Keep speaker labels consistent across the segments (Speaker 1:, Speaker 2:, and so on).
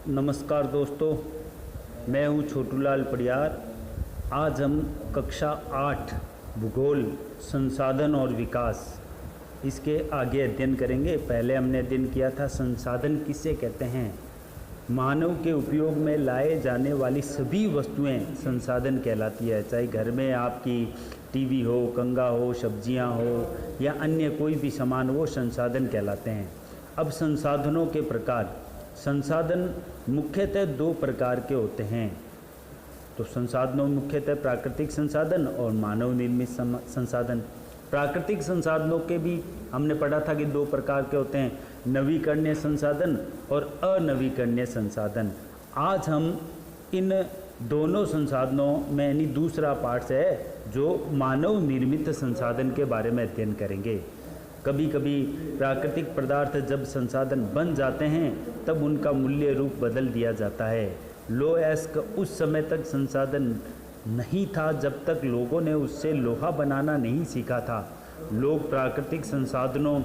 Speaker 1: नमस्कार दोस्तों, मैं हूँ छोटूलाल पडियार। आज हम कक्षा 8 भूगोल संसाधन और विकास इसके आगे अध्ययन करेंगे। पहले हमने अध्ययन किया था संसाधन किसे कहते हैं। मानव के उपयोग में लाए जाने वाली सभी वस्तुएं संसाधन कहलाती है। चाहे घर में आपकी टीवी हो, कंघा हो, सब्जियां हो या अन्य कोई भी सामान, वो संसाधन कहलाते हैं। अब संसाधनों के प्रकार। संसाधन मुख्यतः दो प्रकार के होते हैं। तो संसाधनों मुख्यतः प्राकृतिक संसाधन और मानव निर्मित संसाधन। प्राकृतिक संसाधनों के भी हमने पढ़ा था कि दो प्रकार के होते हैं, नवीकरणीय संसाधन और अनवीकरणीय संसाधन। आज हम इन दोनों संसाधनों में यानी दूसरा पार्ट है जो मानव निर्मित संसाधन के बारे में अध्ययन करेंगे। कभी कभी प्राकृतिक पदार्थ जब संसाधन बन जाते हैं तब उनका मूल्य रूप बदल दिया जाता है। लोह-अयस्क उस समय तक संसाधन नहीं था जब तक लोगों ने उससे लोहा बनाना नहीं सीखा था। लोग प्राकृतिक संसाधनों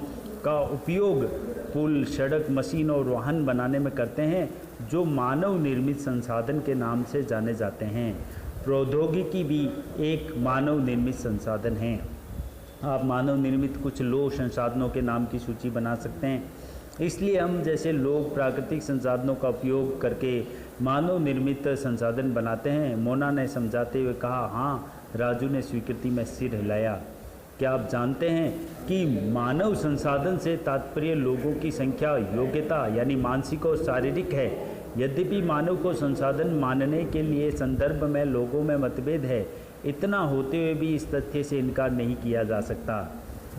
Speaker 1: का उपयोग पुल, सड़क, मशीन और वाहन बनाने में करते हैं जो मानव निर्मित संसाधन के नाम से जाने जाते हैं। प्रौद्योगिकी भी एक मानव निर्मित संसाधन है। आप मानव निर्मित कुछ लोह संसाधनों के नाम की सूची बना सकते हैं। इसलिए हम जैसे लोग प्राकृतिक संसाधनों का उपयोग करके मानव निर्मित संसाधन बनाते हैं। मोना ने समझाते हुए कहा, हाँ। राजू ने स्वीकृति में सिर हिलाया। क्या आप जानते हैं कि मानव संसाधन से तात्पर्य लोगों की संख्या, योग्यता यानी मानसिक और शारीरिक है। यद्यपि मानव को संसाधन मानने के लिए संदर्भ में लोगों में मतभेद है, इतना होते हुए भी इस तथ्य से इनकार नहीं किया जा सकता।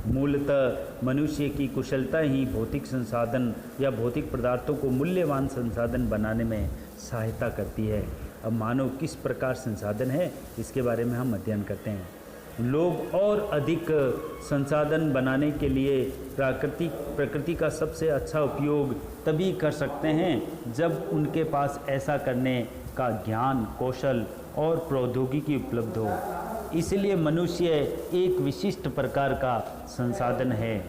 Speaker 1: मूलतः मनुष्य की कुशलता ही भौतिक संसाधन या भौतिक पदार्थों को मूल्यवान संसाधन बनाने में सहायता करती है। अब मानव किस प्रकार संसाधन है, इसके बारे में हम अध्ययन करते हैं। लोग और अधिक संसाधन बनाने के लिए प्रकृति का सबसे अच्छा उपयोग तभी कर सकते हैं जब उनके पास ऐसा करने का ज्ञान, कौशल और प्रौद्योगिकी उपलब्ध हो। इसलिए मनुष्य एक विशिष्ट प्रकार का संसाधन है।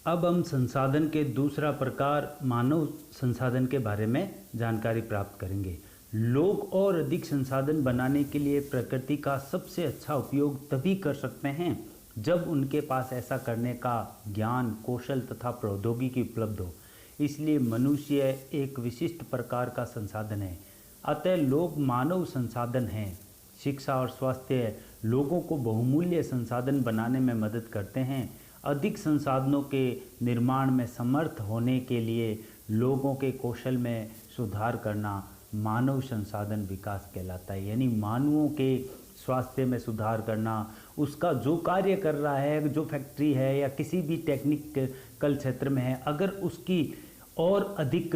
Speaker 1: अब हम संसाधन के दूसरा प्रकार मानव संसाधन के बारे में जानकारी प्राप्त करेंगे। लोग और अधिक संसाधन बनाने के लिए प्रकृति का सबसे अच्छा उपयोग तभी कर सकते हैं जब उनके पास ऐसा करने का ज्ञान, कौशल तथा प्रौद्योगिकी उपलब्ध हो। इसलिए मनुष्य एक विशिष्ट प्रकार का संसाधन है। अतः लोग मानव संसाधन हैं। शिक्षा और स्वास्थ्य लोगों को बहुमूल्य संसाधन बनाने में मदद करते हैं। अधिक संसाधनों के निर्माण में समर्थ होने के लिए लोगों के कौशल में सुधार करना मानव संसाधन विकास कहलाता है। यानी मानवों के स्वास्थ्य में सुधार करना, उसका जो कार्य कर रहा है, जो फैक्ट्री है या किसी भी टेक्निकल क्षेत्र में है, अगर उसकी और अधिक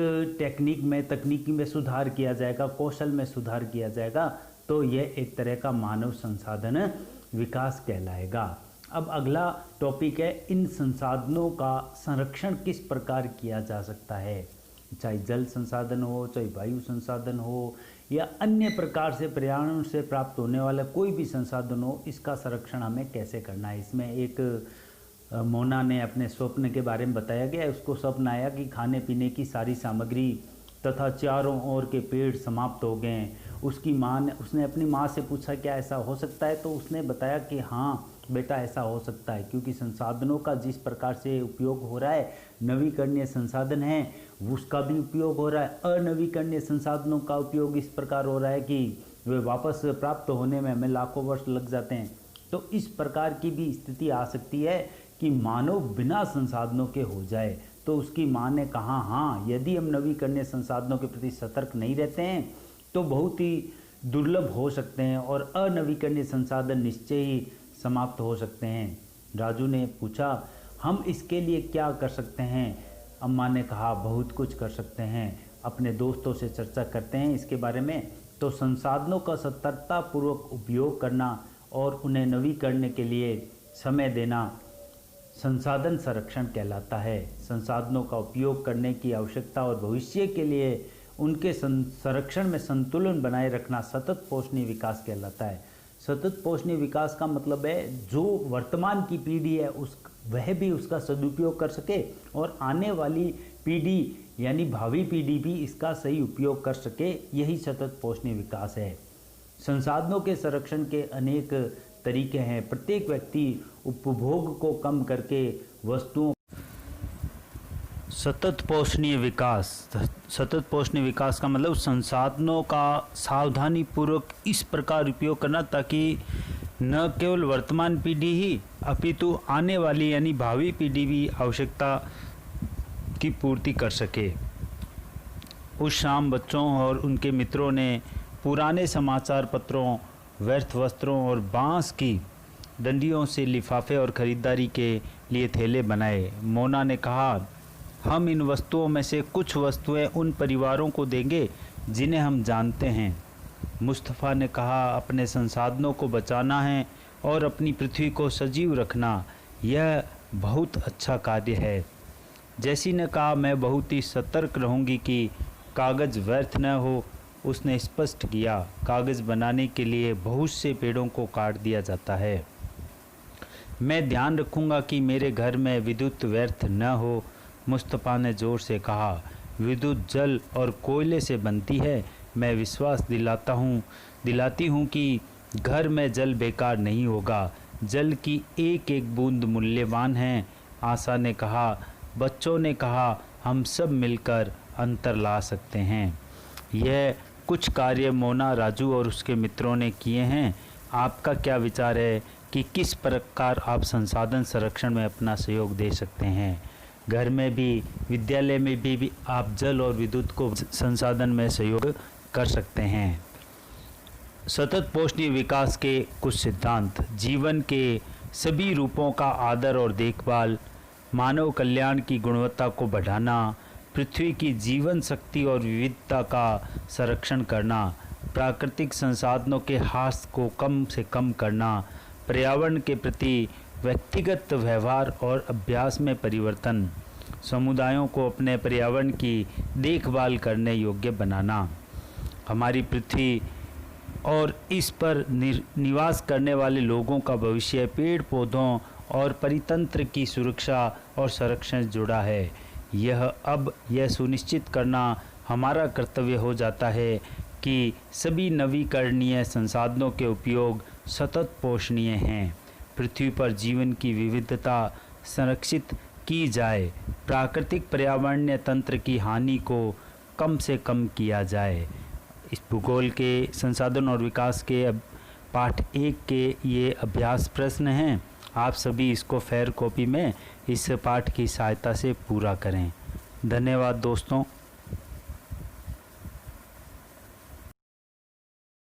Speaker 1: तकनीकी में सुधार किया जाएगा, कौशल में सुधार किया जाएगा, तो यह एक तरह का मानव संसाधन विकास कहलाएगा। अब अगला टॉपिक है, इन संसाधनों का संरक्षण किस प्रकार किया जा सकता है। चाहे जल संसाधन हो, चाहे वायु संसाधन हो या अन्य प्रकार से पर्यावरण से प्राप्त होने वाला कोई भी संसाधन हो, इसका संरक्षण हमें कैसे करना है। इसमें एक मोना ने अपने स्वप्न के बारे में बताया गया। उसको स्वप्न आया कि खाने पीने की सारी सामग्री तथा चारों ओर के पेड़ समाप्त हो गए। उसने अपनी माँ से पूछा क्या ऐसा हो सकता है, तो उसने बताया कि हाँ बेटा ऐसा हो सकता है, क्योंकि संसाधनों का जिस प्रकार से उपयोग हो रहा है, नवीकरणीय संसाधन है उसका भी उपयोग हो रहा है, अनवीकरणीय संसाधनों का उपयोग इस प्रकार हो रहा है कि वे वापस प्राप्त होने में हमें लाखों वर्ष लग जाते हैं। तो इस प्रकार की भी स्थिति आ सकती है कि मानव बिना संसाधनों के हो जाए। तो उसकी माँ ने कहा, हाँ यदि हम नवीकरणीय संसाधनों के प्रति सतर्क नहीं रहते हैं तो बहुत ही दुर्लभ हो सकते हैं और अनवीकरणीय संसाधन निश्चय ही समाप्त हो सकते हैं। राजू ने पूछा, हम इसके लिए क्या कर सकते हैं। अम्मा ने कहा, बहुत कुछ कर सकते हैं। अपने दोस्तों से चर्चा करते हैं इसके बारे में। तो संसाधनों का सतर्कतापूर्वक उपयोग करना और उन्हें नवीकरण के लिए समय देना संसाधन संरक्षण कहलाता है। संसाधनों का उपयोग करने की आवश्यकता और भविष्य के लिए उनके संरक्षण में संतुलन बनाए रखना सतत पोषणीय विकास कहलाता है। सतत पोषणीय विकास का मतलब है जो वर्तमान की पीढ़ी है वह भी उसका सदुपयोग कर सके और आने वाली पीढ़ी यानी भावी पीढ़ी भी इसका सही उपयोग कर सके, यही सतत पोषणीय विकास है। संसाधनों के संरक्षण के अनेक तरीके हैं। प्रत्येक व्यक्ति उपभोग को कम करके वस्तुओं सतत पोषणीय विकास का मतलब संसाधनों का सावधानीपूर्वक इस प्रकार उपयोग करना ताकि न केवल वर्तमान पीढ़ी ही अपितु आने वाली यानी भावी पीढ़ी भी आवश्यकता की पूर्ति कर सके। उस शाम बच्चों और उनके मित्रों ने पुराने समाचार पत्रों, व्यर्थ वस्त्रों और बांस की डंडियों से लिफाफे और ख़रीदारी के लिए थैले बनाए। मोना ने कहा, हम इन वस्तुओं में से कुछ वस्तुएं उन परिवारों को देंगे जिन्हें हम जानते हैं। मुस्तफ़ा ने कहा, अपने संसाधनों को बचाना है और अपनी पृथ्वी को सजीव रखना, यह बहुत अच्छा कार्य है। जैसी ने कहा, मैं बहुत ही सतर्क रहूँगी कि कागज़ व्यर्थ न हो। उसने स्पष्ट किया, कागज़ बनाने के लिए बहुत से पेड़ों को काट दिया जाता है। मैं ध्यान रखूँगा कि मेरे घर में विद्युत व्यर्थ न हो। मुस्तफ़ा ने ज़ोर से कहा, विद्युत जल और कोयले से बनती है। मैं विश्वास दिलाती हूँ कि घर में जल बेकार नहीं होगा। जल की एक एक बूंद मूल्यवान है। आशा ने कहा। बच्चों ने कहा, हम सब मिलकर अंतर ला सकते हैं। यह कुछ कार्य मोना, राजू और उसके मित्रों ने किए हैं। आपका क्या विचार है कि किस प्रकार आप संसाधन संरक्षण में अपना सहयोग दे सकते हैं? घर में भी, विद्यालय में भी आप जल और विद्युत को संसाधन में सहयोग कर सकते हैं। सतत पोषणीय विकास के कुछ सिद्धांत: जीवन के सभी रूपों का आदर और देखभाल, मानव कल्याण की गुणवत्ता को बढ़ाना, पृथ्वी की जीवन शक्ति और विविधता का संरक्षण करना, प्राकृतिक संसाधनों के ह्रास को कम से कम करना, पर्यावरण के प्रति व्यक्तिगत व्यवहार और अभ्यास में परिवर्तन, समुदायों को अपने पर्यावरण की देखभाल करने योग्य बनाना, हमारी पृथ्वी और इस पर निवास करने वाले लोगों का भविष्य पेड़ पौधों और परितंत्र की सुरक्षा और संरक्षण से जुड़ा है। यह सुनिश्चित करना हमारा कर्तव्य हो जाता है कि सभी नवीकरणीय संसाधनों के उपयोग सतत पोषणीय हैं। पृथ्वी पर जीवन की विविधता संरक्षित की जाए, प्राकृतिक पर्यावरणीय तंत्र की हानि को कम से कम किया जाए। इस भूगोल के संसाधन और विकास के पाठ 1 के ये अभ्यास प्रश्न हैं। आप सभी इसको फेयर कॉपी में इस पाठ की सहायता से पूरा करें। धन्यवाद दोस्तों।